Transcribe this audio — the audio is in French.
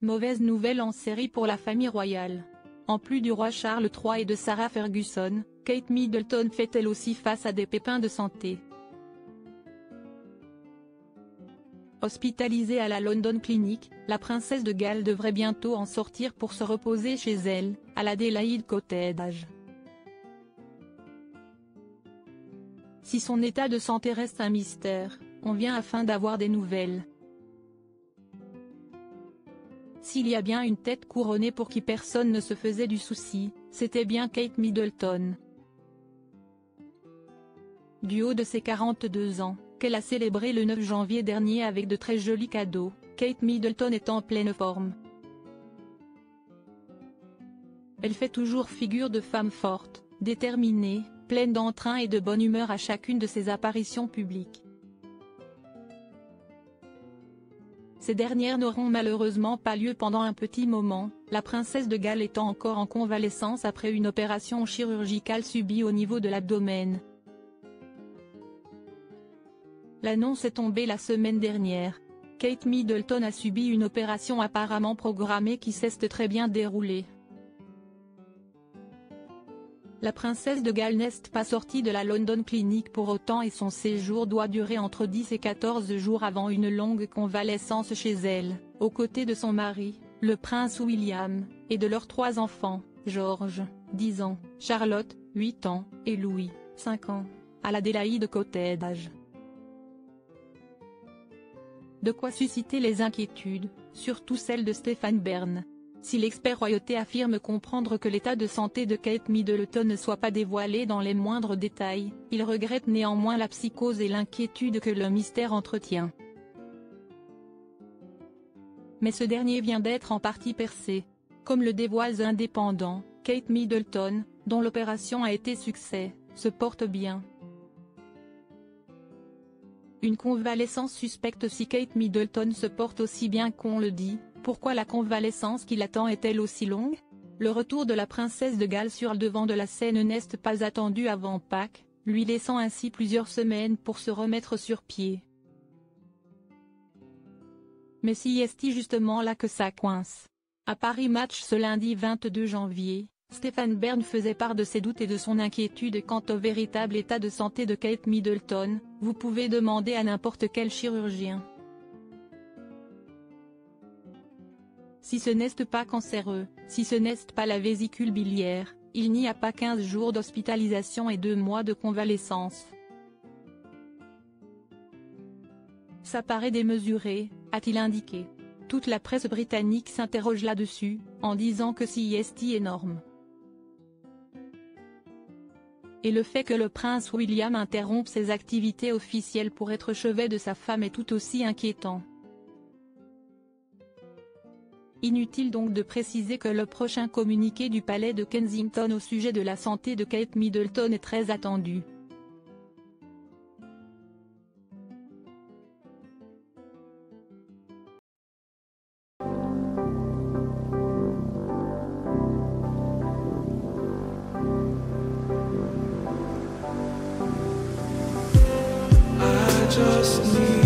Mauvaise nouvelle en série pour la famille royale. En plus du roi Charles III et de Sarah Ferguson, Kate Middleton fait elle aussi face à des pépins de santé. Hospitalisée à la London Clinic, la princesse de Galles devrait bientôt en sortir pour se reposer chez elle, à l'Adélaïde Cottage. Si son état de santé reste un mystère, on vient afin d'avoir des nouvelles. S'il y a bien une tête couronnée pour qui personne ne se faisait du souci, c'était bien Kate Middleton. Du haut de ses 42 ans, qu'elle a célébré le 9 janvier dernier avec de très jolis cadeaux, Kate Middleton est en pleine forme. Elle fait toujours figure de femme forte, déterminée, pleine d'entrain et de bonne humeur à chacune de ses apparitions publiques. Ces dernières n'auront malheureusement pas lieu pendant un petit moment, la princesse de Galles étant encore en convalescence après une opération chirurgicale subie au niveau de l'abdomen. L'annonce est tombée la semaine dernière. Kate Middleton a subi une opération apparemment programmée qui s'est très bien déroulée. La princesse de Galles n'est pas sortie de la London Clinic pour autant et son séjour doit durer entre 10 et 14 jours avant une longue convalescence chez elle, aux côtés de son mari, le prince William, et de leurs 3 enfants, George, 10 ans, Charlotte, 8 ans, et Louis, 5 ans, à l'Adélaïde Cottage. De quoi susciter les inquiétudes, surtout celles de Stephen Byrne. Si l'expert royauté affirme comprendre que l'état de santé de Kate Middleton ne soit pas dévoilé dans les moindres détails, il regrette néanmoins la psychose et l'inquiétude que le mystère entretient. Mais ce dernier vient d'être en partie percé. Comme le dévoile The Independent, Kate Middleton, dont l'opération a été succès, se porte bien. Une convalescence suspecte. Si Kate Middleton se porte aussi bien qu'on le dit, pourquoi la convalescence qui l'attend est-elle aussi longue? Le retour de la princesse de Galles sur le devant de la scène n'est pas attendu avant Pâques, lui laissant ainsi plusieurs semaines pour se remettre sur pied. Mais si est-il justement là que ça coince? À Paris Match ce lundi 22 janvier, Stephen Byrne faisait part de ses doutes et de son inquiétude quant au véritable état de santé de Kate Middleton. Vous pouvez demander à n'importe quel chirurgien. Si ce n'est pas cancéreux, si ce n'est pas la vésicule biliaire, il n'y a pas 15 jours d'hospitalisation et 2 mois de convalescence. Ça paraît démesuré, a-t-il indiqué. Toute la presse britannique s'interroge là-dessus, en disant que c'est énorme. Et le fait que le prince William interrompe ses activités officielles pour être chevet de sa femme est tout aussi inquiétant. Inutile donc de préciser que le prochain communiqué du palais de Kensington au sujet de la santé de Kate Middleton est très attendu. Just need